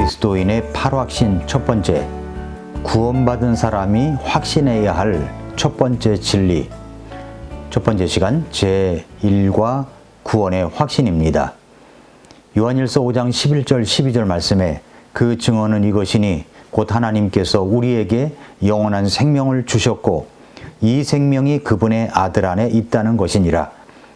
그리스도인의 8확신 첫 번째, 구원받은 사람이 확신해야 할 첫 번째 진리. 첫 번째 시간 제1과 구원의 확신입니다. 요한일서 5장 11절 12절 말씀에 그 증언은 이것이니 곧 하나님께서 우리에게 영원한 생명을 주셨고 이 생명이 그분의 아들 안에 있다는 것이니라.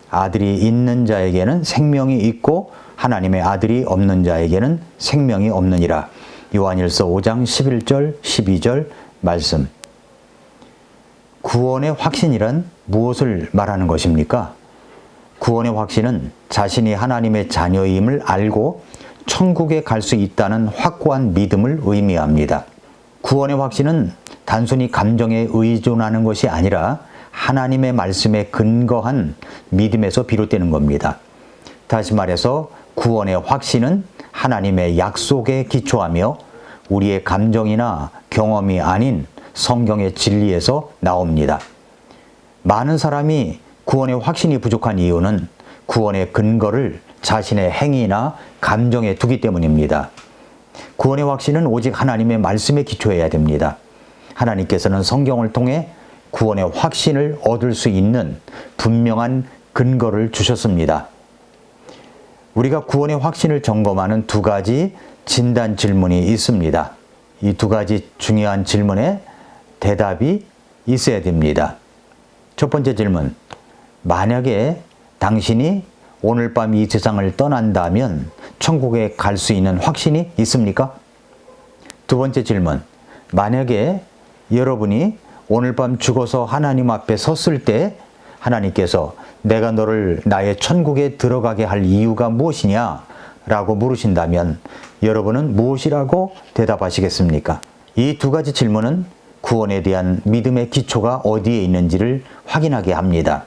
아들이 있는 자에게는 생명이 있고 하나님의 아들이 없는 자에게는 생명이 없느니라. 요한일서 5장 11절 12절 말씀. 구원의 확신이란 무엇을 말하는 것입니까? 구원의 확신은 자신이 하나님의 자녀임을 알고 천국에 갈 수 있다는 확고한 믿음을 의미합니다. 구원의 확신은 단순히 감정에 의존하는 것이 아니라 하나님의 말씀에 근거한 믿음에서 비롯되는 겁니다. 다시 말해서 구원의 확신은 하나님의 약속에 기초하며 우리의 감정이나 경험이 아닌 성경의 진리에서 나옵니다. 많은 사람이 구원의 확신이 부족한 이유는 구원의 근거를 자신의 행위나 감정에 두기 때문입니다. 구원의 확신은 오직 하나님의 말씀에 기초해야 됩니다. 하나님께서는 성경을 통해 구원의 확신을 얻을 수 있는 분명한 근거를 주셨습니다. 우리가 구원의 확신을 점검하는 두 가지 진단 질문이 있습니다. 이 두 가지 중요한 질문에 대답이 있어야 됩니다. 첫 번째 질문, 만약에 당신이 오늘 밤 이 세상을 떠난다면 천국에 갈 수 있는 확신이 있습니까? 두 번째 질문, 만약에 여러분이 오늘 밤 죽어서 하나님 앞에 섰을 때 하나님께서 내가 너를 나의 천국에 들어가게 할 이유가 무엇이냐? 라고 물으신다면 여러분은 무엇이라고 대답하시겠습니까? 이 두 가지 질문은 구원에 대한 믿음의 기초가 어디에 있는지를 확인하게 합니다.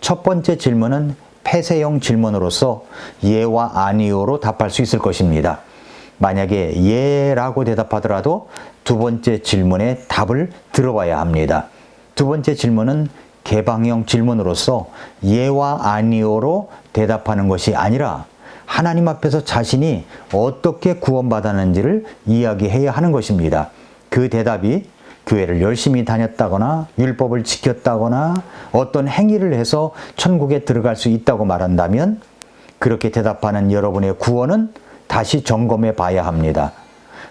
첫 번째 질문은 폐쇄형 질문으로서 예와 아니오로 답할 수 있을 것입니다. 만약에 예라고 대답하더라도 두 번째 질문의 답을 들어봐야 합니다. 두 번째 질문은 개방형 질문으로서 예와 아니오로 대답하는 것이 아니라 하나님 앞에서 자신이 어떻게 구원받았는지를 이야기해야 하는 것입니다. 그 대답이 교회를 열심히 다녔다거나 율법을 지켰다거나 어떤 행위를 해서 천국에 들어갈 수 있다고 말한다면 그렇게 대답하는 여러분의 구원은 다시 점검해 봐야 합니다.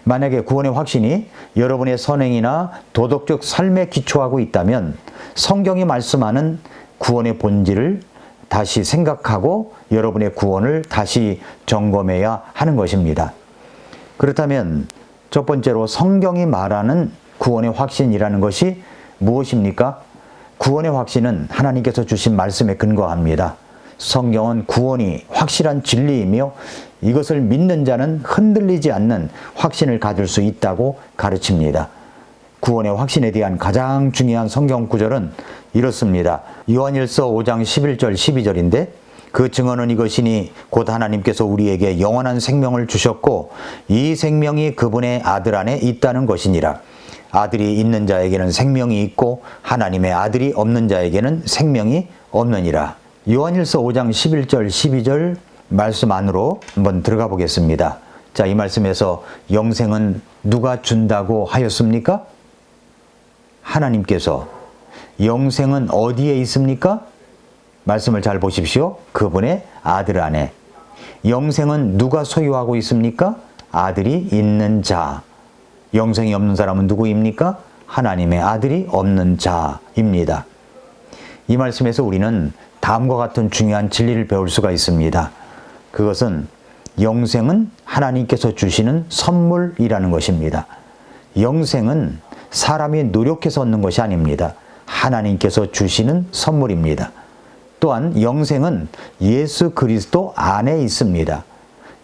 만약에 구원의 확신이 여러분의 선행이나 도덕적 삶에 기초하고 있다면 성경이 말씀하는 구원의 본질을 다시 생각하고 여러분의 구원을 다시 점검해야 하는 것입니다. 그렇다면 첫 번째로 성경이 말하는 구원의 확신이라는 것이 무엇입니까? 구원의 확신은 하나님께서 주신 말씀에 근거합니다. 성경은 구원이 확실한 진리이며 이것을 믿는 자는 흔들리지 않는 확신을 가질 수 있다고 가르칩니다. 구원의 확신에 대한 가장 중요한 성경 구절은 이렇습니다. 요한일서 5장 11절 12절인데 그 증언은 이것이니 곧 하나님께서 우리에게 영원한 생명을 주셨고 이 생명이 그분의 아들 안에 있다는 것이니라. 아들이 있는 자에게는 생명이 있고 하나님의 아들이 없는 자에게는 생명이 없느니라. 요한일서 5장 11절 12절 말씀 안으로 한번 들어가 보겠습니다. 자, 이 말씀에서 영생은 누가 준다고 하였습니까? 하나님께서. 영생은 어디에 있습니까? 말씀을 잘 보십시오. 그분의 아들 안에. 영생은 누가 소유하고 있습니까? 아들이 있는 자. 영생이 없는 사람은 누구입니까? 하나님의 아들이 없는 자입니다. 이 말씀에서 우리는 다음과 같은 중요한 진리를 배울 수가 있습니다. 그것은 영생은 하나님께서 주시는 선물이라는 것입니다. 영생은 사람이 노력해서 얻는 것이 아닙니다. 하나님께서 주시는 선물입니다. 또한 영생은 예수 그리스도 안에 있습니다.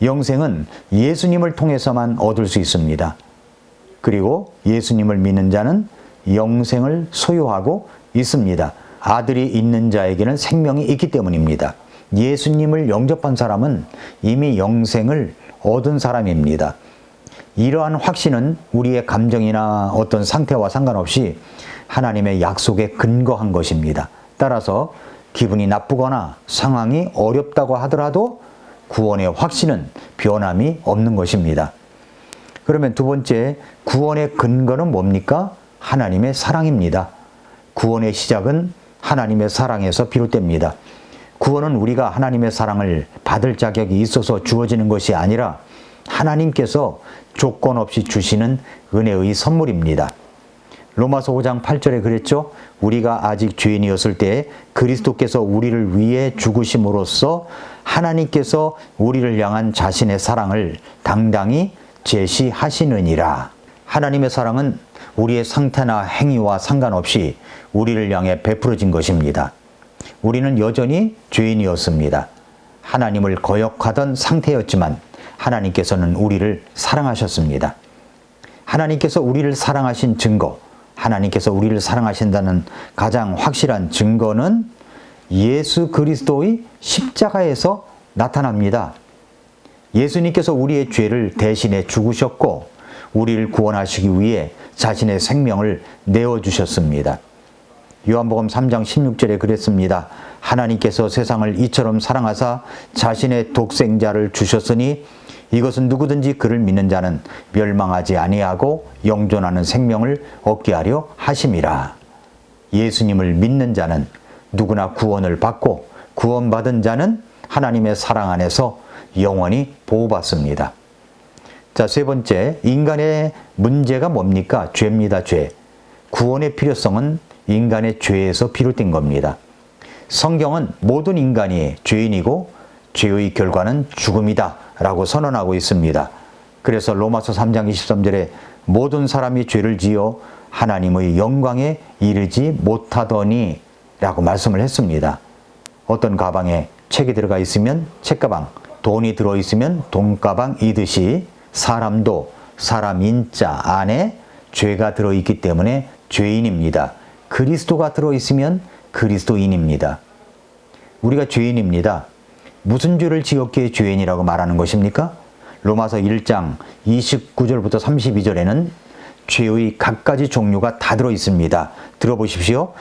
영생은 예수님을 통해서만 얻을 수 있습니다. 그리고 예수님을 믿는 자는 영생을 소유하고 있습니다. 아들이 있는 자에게는 생명이 있기 때문입니다. 예수님을 영접한 사람은 이미 영생을 얻은 사람입니다. 이러한 확신은 우리의 감정이나 어떤 상태와 상관없이 하나님의 약속에 근거한 것입니다. 따라서 기분이 나쁘거나 상황이 어렵다고 하더라도 구원의 확신은 변함이 없는 것입니다. 그러면 두 번째, 구원의 근거는 뭡니까? 하나님의 사랑입니다. 구원의 시작은 하나님의 사랑에서 비롯됩니다. 구원은 우리가 하나님의 사랑을 받을 자격이 있어서 주어지는 것이 아니라 하나님께서 조건 없이 주시는 은혜의 선물입니다. 로마서 5장 8절에 그랬죠. 우리가 아직 죄인이었을 때 그리스도께서 우리를 위해 죽으심으로써 하나님께서 우리를 향한 자신의 사랑을 당당히 제시하시느니라. 하나님의 사랑은 우리의 상태나 행위와 상관없이 우리를 향해 베풀어진 것입니다. 우리는 여전히 죄인이었습니다. 하나님을 거역하던 상태였지만 하나님께서는 우리를 사랑하셨습니다. 하나님께서 우리를 사랑하신 증거, 하나님께서 우리를 사랑하신다는 가장 확실한 증거는 예수 그리스도의 십자가에서 나타납니다. 예수님께서 우리의 죄를 대신해 죽으셨고 우리를 구원하시기 위해 자신의 생명을 내어주셨습니다. 요한복음 3장 16절에 그랬습니다. 하나님께서 세상을 이처럼 사랑하사 자신의 독생자를 주셨으니 이것은 누구든지 그를 믿는 자는 멸망하지 아니하고 영존하는 생명을 얻게 하려 하심이라. 예수님을 믿는 자는 누구나 구원을 받고 구원받은 자는 하나님의 사랑 안에서 영원히 보호받습니다. 자, 세 번째, 인간의 문제가 뭡니까? 죄입니다, 죄. 구원의 필요성은 인간의 죄에서 비롯된 겁니다. 성경은 모든 인간이 죄인이고 죄의 결과는 죽음이다 라고 선언하고 있습니다. 그래서 로마서 3장 23절에 모든 사람이 죄를 지어 하나님의 영광에 이르지 못하더니 라고 말씀을 했습니다. 어떤 가방에 책이 들어가 있으면 책가방, 돈이 들어있으면 돈가방이듯이 사람도 사람 인자 안에 죄가 들어있기 때문에 죄인입니다. 그리스도가 들어있으면 그리스도인입니다. 우리가 죄인입니다. 무슨 죄를 지었기에 죄인이라고 말하는 것입니까? 로마서 1장 29절부터 32절에는 죄의 갖가지 종류가 다 들어있습니다. 들어보십시오.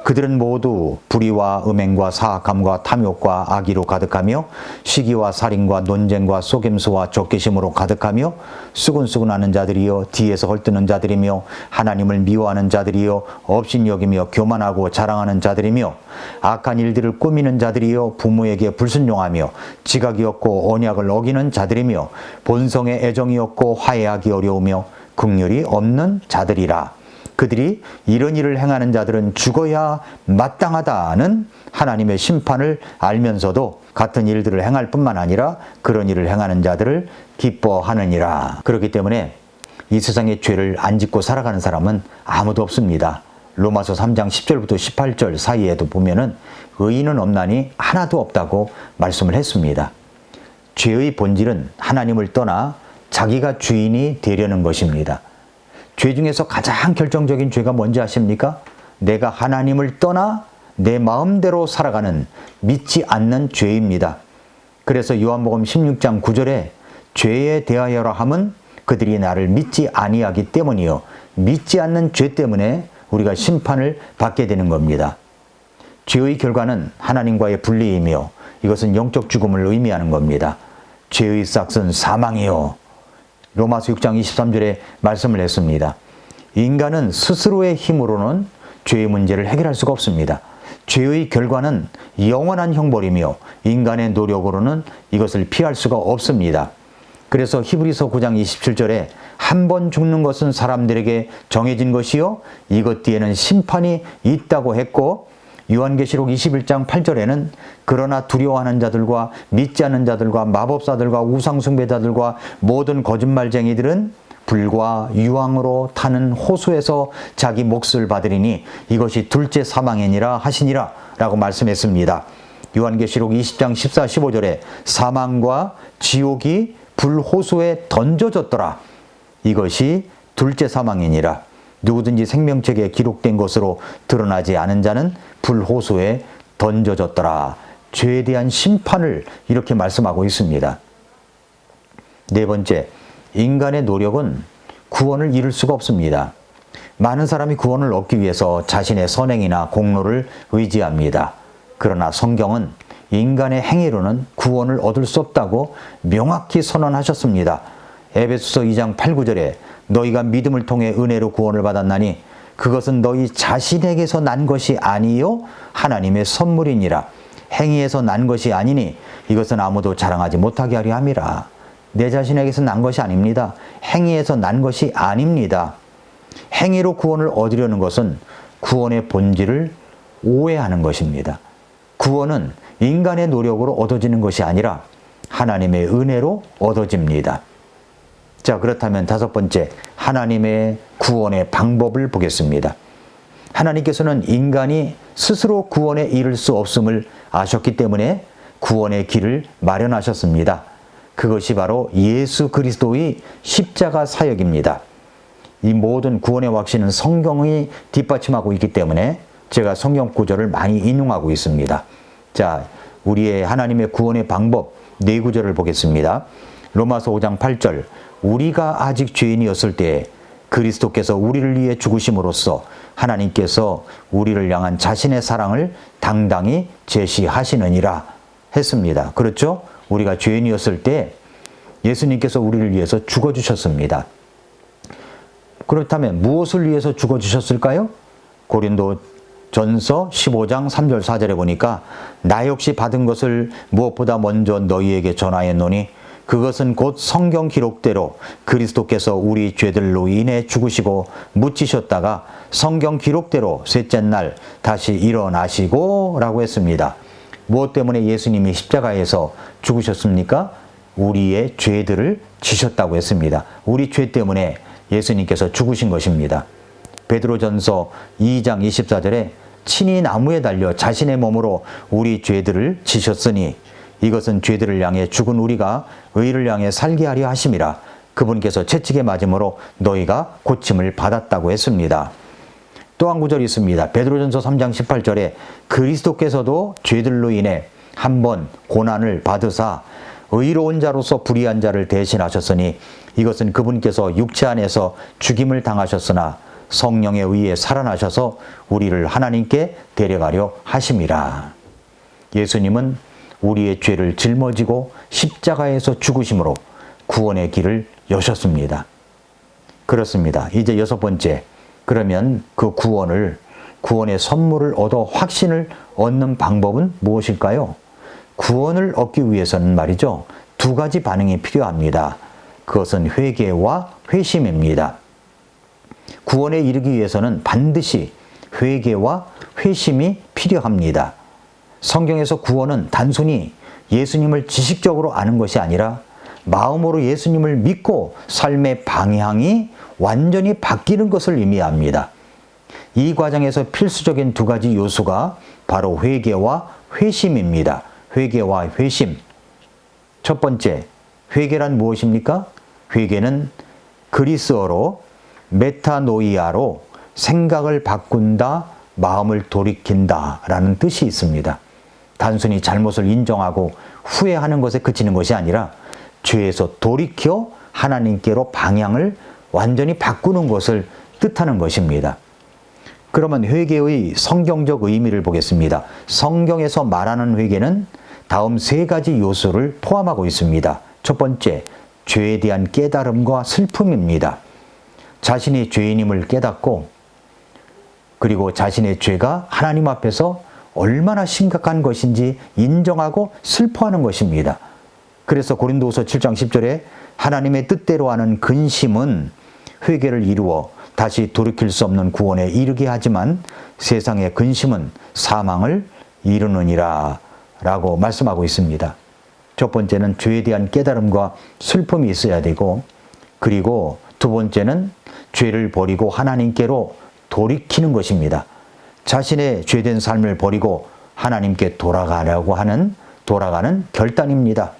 그들은 모두 불의와 음행과 사악함과 탐욕과 악의로 가득하며 시기와 살인과 논쟁과 속임수와 적개심으로 가득하며 수근수근하는 자들이여 뒤에서 헐뜯는 자들이며 하나님을 미워하는 자들이여 업신여기며 교만하고 자랑하는 자들이며 악한 일들을 꾸미는 자들이여 부모에게 불순종하며 지각이 없고 언약을 어기는 자들이며 본성에 애정이 없고 화해하기 어려우며 긍휼이 없는 자들이라. 그들이 이런 일을 행하는 자들은 죽어야 마땅하다는 하나님의 심판을 알면서도 같은 일들을 행할 뿐만 아니라 그런 일을 행하는 자들을 기뻐하느니라. 그렇기 때문에 이 세상의 죄를 안 짓고 살아가는 사람은 아무도 없습니다. 로마서 3장 10절부터 18절 사이에도 보면은 의인은 없나니 하나도 없다고 말씀을 했습니다. 죄의 본질은 하나님을 떠나 자기가 주인이 되려는 것입니다. 죄 중에서 가장 결정적인 죄가 뭔지 아십니까? 내가 하나님을 떠나 내 마음대로 살아가는 믿지 않는 죄입니다. 그래서 요한복음 16장 9절에 죄에 대하여라 함은 그들이 나를 믿지 아니하기 때문이요. 믿지 않는 죄 때문에 우리가 심판을 받게 되는 겁니다. 죄의 결과는 하나님과의 분리이며 이것은 영적 죽음을 의미하는 겁니다. 죄의 싹은 사망이요. 로마서 6장 23절에 말씀을 했습니다. 인간은 스스로의 힘으로는 죄의 문제를 해결할 수가 없습니다. 죄의 결과는 영원한 형벌이며 인간의 노력으로는 이것을 피할 수가 없습니다. 그래서 히브리서 9장 27절에 한 번 죽는 것은 사람들에게 정해진 것이요 이것 뒤에는 심판이 있다고 했고 요한계시록 21장 8절에는 그러나 두려워하는 자들과 믿지 않는 자들과 마법사들과 우상숭배자들과 모든 거짓말쟁이들은 불과 유황으로 타는 호수에서 자기 몫을 받으리니 이것이 둘째 사망이니라 하시니라 라고 말씀했습니다. 요한계시록 20장 14, 15절에 사망과 지옥이 불호수에 던져졌더라. 이것이 둘째 사망이니라. 누구든지 생명책에 기록된 것으로 드러나지 않은 자는 불호수에 던져졌더라. 죄에 대한 심판을 이렇게 말씀하고 있습니다. 네 번째, 인간의 노력은 구원을 이룰 수가 없습니다. 많은 사람이 구원을 얻기 위해서 자신의 선행이나 공로를 의지합니다. 그러나 성경은 인간의 행위로는 구원을 얻을 수 없다고 명확히 선언하셨습니다. 에베소서 2장 8, 9절에 너희가 믿음을 통해 은혜로 구원을 받았나니 그것은 너희 자신에게서 난 것이 아니요 하나님의 선물이니라. 행위에서 난 것이 아니니 이것은 아무도 자랑하지 못하게 하려 함이라. 내 자신에게서 난 것이 아닙니다. 행위에서 난 것이 아닙니다. 행위로 구원을 얻으려는 것은 구원의 본질을 오해하는 것입니다. 구원은 인간의 노력으로 얻어지는 것이 아니라 하나님의 은혜로 얻어집니다. 자, 그렇다면 다섯 번째, 하나님의 구원의 방법을 보겠습니다. 하나님께서는 인간이 스스로 구원에 이를 수 없음을 아셨기 때문에 구원의 길을 마련하셨습니다. 그것이 바로 예수 그리스도의 십자가 사역입니다. 이 모든 구원의 확신은 성경이 뒷받침하고 있기 때문에 제가 성경 구절을 많이 인용하고 있습니다. 자, 우리의 하나님의 구원의 방법 네 구절을 보겠습니다. 로마서 5장 8절, 우리가 아직 죄인이었을 때 그리스도께서 우리를 위해 죽으심으로써 하나님께서 우리를 향한 자신의 사랑을 당당히 제시하시느니라 했습니다. 그렇죠? 우리가 죄인이었을 때 예수님께서 우리를 위해서 죽어주셨습니다. 그렇다면 무엇을 위해서 죽어주셨을까요? 고린도전서 15장 3절 4절에 보니까 나 역시 받은 것을 무엇보다 먼저 너희에게 전하였노니 그것은 곧 성경 기록대로 그리스도께서 우리 죄들로 인해 죽으시고 묻히셨다가 성경 기록대로 셋째 날 다시 일어나시고 라고 했습니다. 무엇 때문에 예수님이 십자가에서 죽으셨습니까? 우리의 죄들을 지셨다고 했습니다. 우리 죄 때문에 예수님께서 죽으신 것입니다. 베드로전서 2장 24절에 친히 나무에 달려 자신의 몸으로 우리 죄들을 지셨으니 이것은 죄들을 향해 죽은 우리가 의를 향해 살게 하려 하심이라. 그분께서 채찍에 맞음으로 너희가 고침을 받았다고 했습니다. 또 한 구절이 있습니다. 베드로전서 3장 18절에 그리스도께서도 죄들로 인해 한번 고난을 받으사 의로운 자로서 불의한 자를 대신하셨으니 이것은 그분께서 육체 안에서 죽임을 당하셨으나 성령에 의해 살아나셔서 우리를 하나님께 데려가려 하심이라. 예수님은 우리의 죄를 짊어지고 십자가에서 죽으심으로 구원의 길을 여셨습니다. 그렇습니다. 이제 여섯 번째, 그러면 그 구원의 선물을 얻어 확신을 얻는 방법은 무엇일까요? 구원을 얻기 위해서는 말이죠, 두 가지 반응이 필요합니다. 그것은 회개와 회심입니다. 구원에 이르기 위해서는 반드시 회개와 회심이 필요합니다. 성경에서 구원은 단순히 예수님을 지식적으로 아는 것이 아니라 마음으로 예수님을 믿고 삶의 방향이 완전히 바뀌는 것을 의미합니다. 이 과정에서 필수적인 두 가지 요소가 바로 회개와 회심입니다. 회개와 회심. 첫 번째, 회개란 무엇입니까? 회개는 그리스어로 메타노이아로 생각을 바꾼다, 마음을 돌이킨다 라는 뜻이 있습니다. 단순히 잘못을 인정하고 후회하는 것에 그치는 것이 아니라 죄에서 돌이켜 하나님께로 방향을 완전히 바꾸는 것을 뜻하는 것입니다. 그러면 회개의 성경적 의미를 보겠습니다. 성경에서 말하는 회개는 다음 세 가지 요소를 포함하고 있습니다. 첫 번째, 죄에 대한 깨달음과 슬픔입니다. 자신이 죄인임을 깨닫고 그리고 자신의 죄가 하나님 앞에서 얼마나 심각한 것인지 인정하고 슬퍼하는 것입니다. 그래서 고린도후서 7장 10절에 하나님의 뜻대로 하는 근심은 회개를 이루어 다시 돌이킬 수 없는 구원에 이르게 하지만 세상의 근심은 사망을 이루느니라 라고 말씀하고 있습니다. 첫 번째는 죄에 대한 깨달음과 슬픔이 있어야 되고, 그리고 두 번째는 죄를 버리고 하나님께로 돌이키는 것입니다. 자신의 죄된 삶을 버리고 하나님께 돌아가는 결단입니다.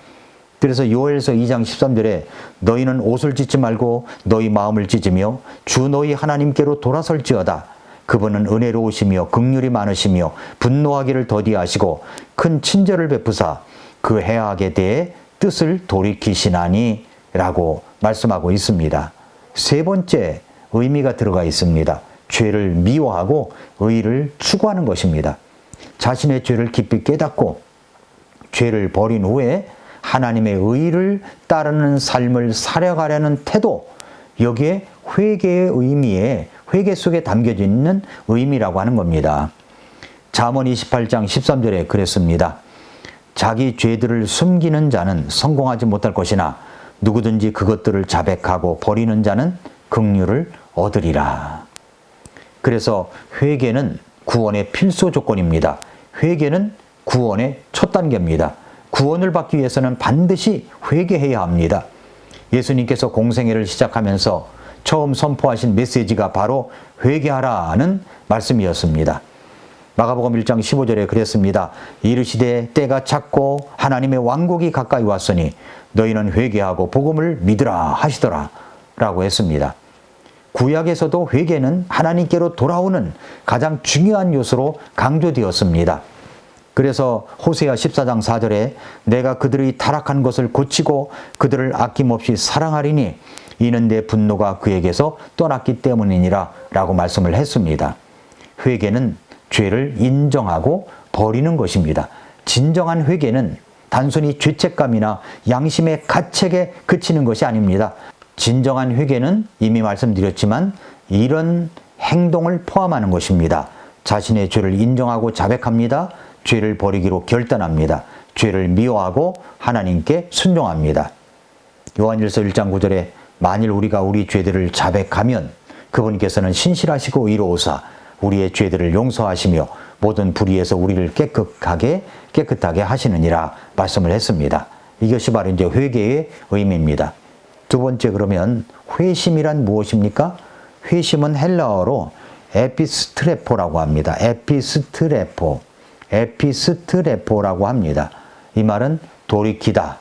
그래서 요엘서 2장 13절에 너희는 옷을 찢지 말고 너희 마음을 찢으며 주 너희 하나님께로 돌아설지어다. 그분은 은혜로우시며 긍휼이 많으시며 분노하기를 더디하시고 큰 친절을 베푸사 그 해악에 대해 뜻을 돌이키시나니 라고 말씀하고 있습니다. 세 번째 의미가 들어가 있습니다. 죄를 미워하고 의를 추구하는 것입니다. 자신의 죄를 깊이 깨닫고 죄를 버린 후에 하나님의 의를 따르는 삶을 살아가려는 태도, 여기에 회개의 의미에, 회개 속에 담겨져 있는 의미라고 하는 겁니다. 잠언 28장 13절에 그랬습니다. 자기 죄들을 숨기는 자는 성공하지 못할 것이나 누구든지 그것들을 자백하고 버리는 자는 긍휼을 얻으리라. 그래서 회개는 구원의 필수 조건입니다. 회개는 구원의 첫 단계입니다. 구원을 받기 위해서는 반드시 회개해야 합니다. 예수님께서 공생애를 시작하면서 처음 선포하신 메시지가 바로 회개하라는 말씀이었습니다. 마가복음 1장 15절에 그랬습니다. 이르시되 때가 찼고 하나님의 왕국이 가까이 왔으니 너희는 회개하고 복음을 믿으라 하시더라 라고 했습니다. 구약에서도 회개는 하나님께로 돌아오는 가장 중요한 요소로 강조되었습니다. 그래서 호세아 14장 4절에 내가 그들의 타락한 것을 고치고 그들을 아낌없이 사랑하리니 이는 내 분노가 그에게서 떠났기 때문이니라 라고 말씀을 했습니다. 회개는 죄를 인정하고 버리는 것입니다. 진정한 회개는 단순히 죄책감이나 양심의 가책에 그치는 것이 아닙니다. 진정한 회개는 이미 말씀드렸지만 이런 행동을 포함하는 것입니다. 자신의 죄를 인정하고 자백합니다. 죄를 버리기로 결단합니다. 죄를 미워하고 하나님께 순종합니다. 요한일서 1장 9절에 만일 우리가 우리 죄들을 자백하면 그분께서는 신실하시고 의로우사 우리의 죄들을 용서하시며 모든 불의에서 우리를 깨끗하게 하시느니라 말씀을 했습니다. 이것이 바로 이제 회개의 의미입니다. 두 번째, 그러면 회심이란 무엇입니까? 회심은 헬라어로 에피스트레포라고 합니다. 에피스트레포라고 합니다. 이 말은 돌이키다,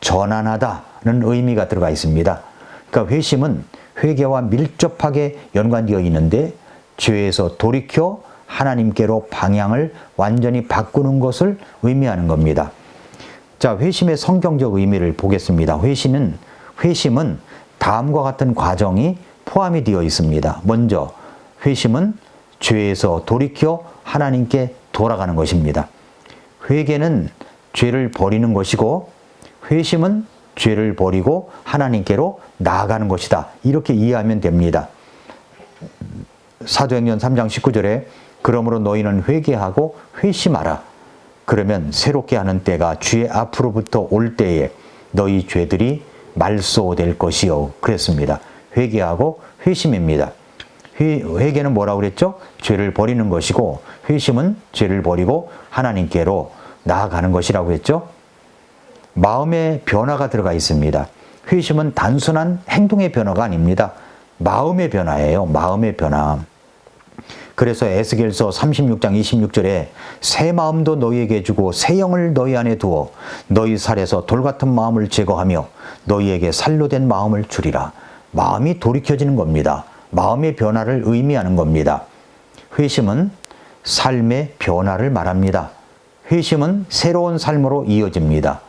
전환하다는 의미가 들어가 있습니다. 그러니까 회심은 회개와 밀접하게 연관되어 있는데 죄에서 돌이켜 하나님께로 방향을 완전히 바꾸는 것을 의미하는 겁니다. 자, 회심의 성경적 의미를 보겠습니다. 회심은 다음과 같은 과정이 포함이 되어 있습니다. 먼저 회심은 죄에서 돌이켜 하나님께 돌아가는 것입니다. 회개는 죄를 버리는 것이고 회심은 죄를 버리고 하나님께로 나아가는 것이다. 이렇게 이해하면 됩니다. 사도행전 3장 19절에 그러므로 너희는 회개하고 회심하라. 그러면 새롭게 하는 때가 주의 앞으로부터 올 때에 너희 죄들이 말소될 것이요. 그랬습니다. 회개하고 회심입니다. 회개는 뭐라고 그랬죠? 죄를 버리는 것이고 회심은 죄를 버리고 하나님께로 나아가는 것이라고 했죠. 마음의 변화가 들어가 있습니다. 회심은 단순한 행동의 변화가 아닙니다. 마음의 변화예요. 마음의 변화. 그래서 에스겔서 36장 26절에 새 마음도 너희에게 주고 새 영을 너희 안에 두어 너희 살에서 돌 같은 마음을 제거하며 너희에게 살로 된 마음을 주리라. 마음이 돌이켜지는 겁니다. 마음의 변화를 의미하는 겁니다. 회심은 삶의 변화를 말합니다. 회심은 새로운 삶으로 이어집니다.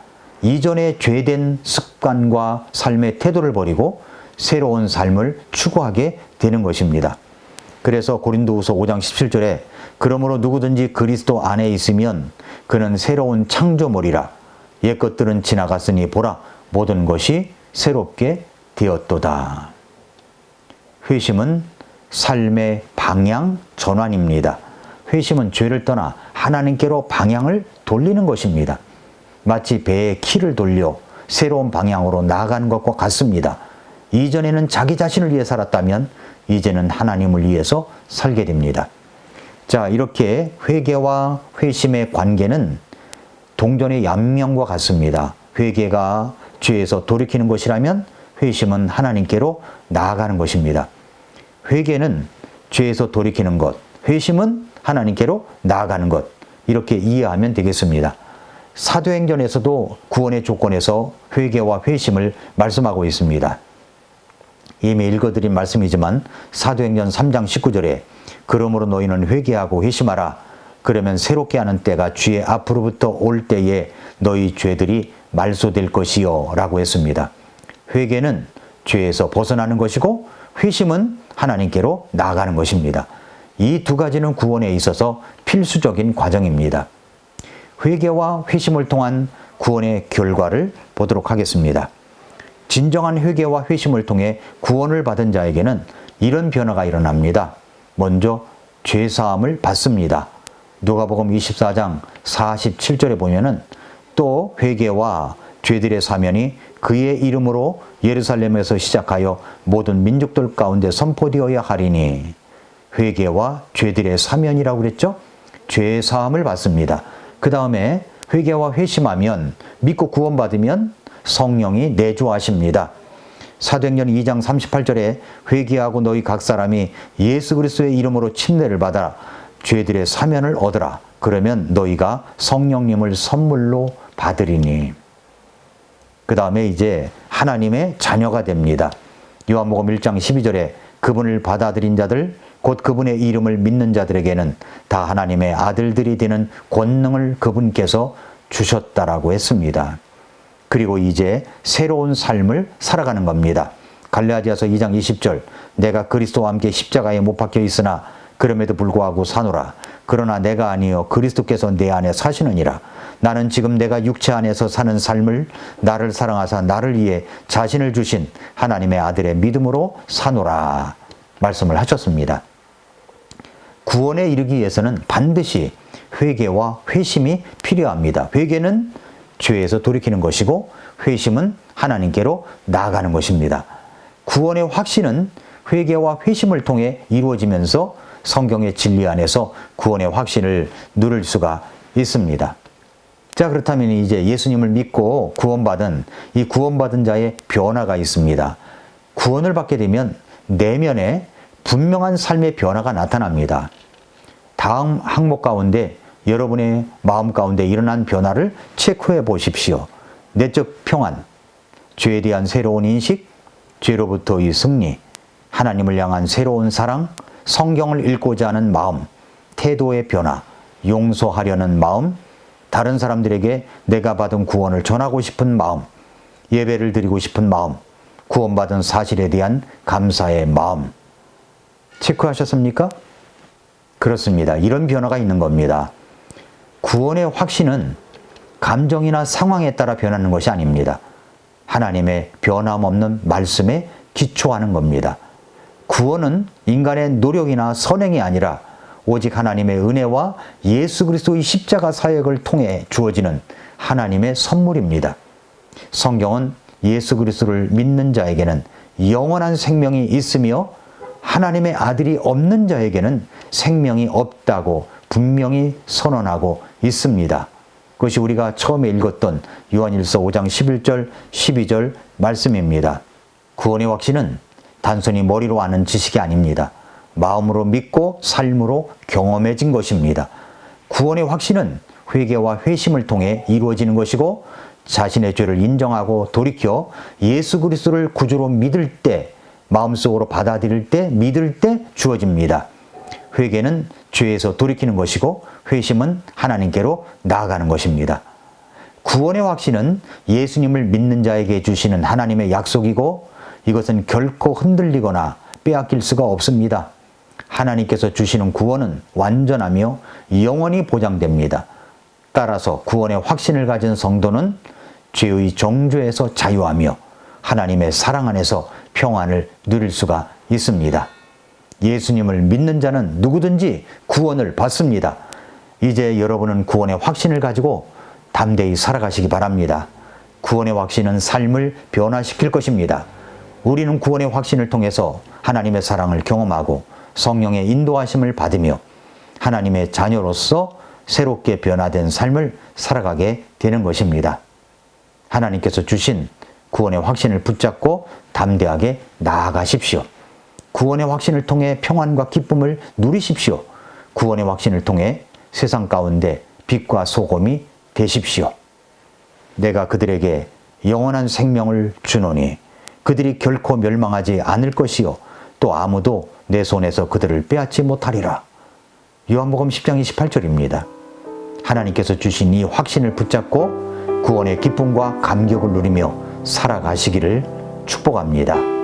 이전에 죄된 습관과 삶의 태도를 버리고 새로운 삶을 추구하게 되는 것입니다. 그래서 고린도후서 5장 17절에 그러므로 누구든지 그리스도 안에 있으면 그는 새로운 창조물이라 옛 것들은 지나갔으니 보라 모든 것이 새롭게 되었도다. 회심은 삶의 방향 전환입니다. 회심은 죄를 떠나 하나님께로 방향을 돌리는 것입니다. 마치 배의 키를 돌려 새로운 방향으로 나아가는 것과 같습니다. 이전에는 자기 자신을 위해 살았다면 이제는 하나님을 위해서 살게 됩니다. 자, 이렇게 회개와 회심의 관계는 동전의 양면과 같습니다. 회개가 죄에서 돌이키는 것이라면 회심은 하나님께로 나아가는 것입니다. 회개는 죄에서 돌이키는 것, 회심은 하나님께로 나아가는 것, 이렇게 이해하면 되겠습니다. 사도행전에서도 구원의 조건에서 회개와 회심을 말씀하고 있습니다. 이미 읽어드린 말씀이지만 사도행전 3장 19절에 그러므로 너희는 회개하고 회심하라. 그러면 새롭게 하는 때가 주의 앞으로부터 올 때에 너희 죄들이 말소될 것이요 라고 했습니다. 회개는 죄에서 벗어나는 것이고 회심은 하나님께로 나아가는 것입니다. 이 두 가지는 구원에 있어서 필수적인 과정입니다. 회개와 회심을 통한 구원의 결과를 보도록 하겠습니다. 진정한 회개와 회심을 통해 구원을 받은 자에게는 이런 변화가 일어납니다. 먼저 죄사함을 받습니다. 누가복음 24장 47절에 보면은 또 회개와 죄들의 사면이 그의 이름으로 예루살렘에서 시작하여 모든 민족들 가운데 선포되어야 하리니, 회개와 죄들의 사면이라고 그랬죠? 죄 사함을 받습니다. 그 다음에 회개와 회심하면, 믿고 구원받으면 성령이 내주하십니다. 사도행전 2장 38절에 회개하고 너희 각 사람이 예수 그리스도의 이름으로 침례를 받아라. 죄들의 사면을 얻으라. 그러면 너희가 성령님을 선물로 받으리니. 그 다음에 이제 하나님의 자녀가 됩니다. 요한복음 1장 12절에 그분을 받아들인 자들, 곧 그분의 이름을 믿는 자들에게는 다 하나님의 아들들이 되는 권능을 그분께서 주셨다라고 했습니다. 그리고 이제 새로운 삶을 살아가는 겁니다. 갈라디아서 2장 20절, 내가 그리스도와 함께 십자가에 못 박혀 있으나 그럼에도 불구하고 사노라. 그러나 내가 아니요 그리스도께서 내 안에 사시느니라. 나는 지금 내가 육체 안에서 사는 삶을 나를 사랑하사 나를 위해 자신을 주신 하나님의 아들의 믿음으로 사노라 말씀을 하셨습니다. 구원에 이르기 위해서는 반드시 회개와 회심이 필요합니다. 회개는 죄에서 돌이키는 것이고 회심은 하나님께로 나아가는 것입니다. 구원의 확신은 회개와 회심을 통해 이루어지면서 성경의 진리 안에서 구원의 확신을 누릴 수가 있습니다. 자, 그렇다면 이제 예수님을 믿고 구원받은 이 구원받은 자의 변화가 있습니다. 구원을 받게 되면 내면에 분명한 삶의 변화가 나타납니다. 다음 항목 가운데 여러분의 마음 가운데 일어난 변화를 체크해 보십시오. 내적 평안, 죄에 대한 새로운 인식, 죄로부터의 승리, 하나님을 향한 새로운 사랑, 성경을 읽고자 하는 마음, 태도의 변화, 용서하려는 마음, 다른 사람들에게 내가 받은 구원을 전하고 싶은 마음, 예배를 드리고 싶은 마음, 구원받은 사실에 대한 감사의 마음. 체크하셨습니까? 그렇습니다. 이런 변화가 있는 겁니다. 구원의 확신은 감정이나 상황에 따라 변하는 것이 아닙니다. 하나님의 변함없는 말씀에 기초하는 겁니다. 구원은 인간의 노력이나 선행이 아니라 오직 하나님의 은혜와 예수 그리스도의 십자가 사역을 통해 주어지는 하나님의 선물입니다. 성경은 예수 그리스도를 믿는 자에게는 영원한 생명이 있으며 하나님의 아들이 없는 자에게는 생명이 없다고 분명히 선언하고 있습니다. 그것이 우리가 처음에 읽었던 요한일서 5장 11절, 12절 말씀입니다. 구원의 확신은 단순히 머리로 아는 지식이 아닙니다. 마음으로 믿고 삶으로 경험해진 것입니다. 구원의 확신은 회개와 회심을 통해 이루어지는 것이고 자신의 죄를 인정하고 돌이켜 예수 그리스도를 구주로 믿을 때, 마음속으로 받아들일 때, 믿을 때 주어집니다. 회개는 죄에서 돌이키는 것이고 회심은 하나님께로 나아가는 것입니다. 구원의 확신은 예수님을 믿는 자에게 주시는 하나님의 약속이고 이것은 결코 흔들리거나 빼앗길 수가 없습니다. 하나님께서 주시는 구원은 완전하며 영원히 보장됩니다. 따라서 구원의 확신을 가진 성도는 죄의 정죄에서 자유하며 하나님의 사랑 안에서 평안을 누릴 수가 있습니다. 예수님을 믿는 자는 누구든지 구원을 받습니다. 이제 여러분은 구원의 확신을 가지고 담대히 살아가시기 바랍니다. 구원의 확신은 삶을 변화시킬 것입니다. 우리는 구원의 확신을 통해서 하나님의 사랑을 경험하고 성령의 인도하심을 받으며 하나님의 자녀로서 새롭게 변화된 삶을 살아가게 되는 것입니다. 하나님께서 주신 구원의 확신을 붙잡고 담대하게 나아가십시오. 구원의 확신을 통해 평안과 기쁨을 누리십시오. 구원의 확신을 통해 세상 가운데 빛과 소금이 되십시오. 내가 그들에게 영원한 생명을 주노니 그들이 결코 멸망하지 않을 것이요 또 아무도 내 손에서 그들을 빼앗지 못하리라. 요한복음 10장 28절입니다. 하나님께서 주신 이 확신을 붙잡고 구원의 기쁨과 감격을 누리며 살아가시기를 축복합니다.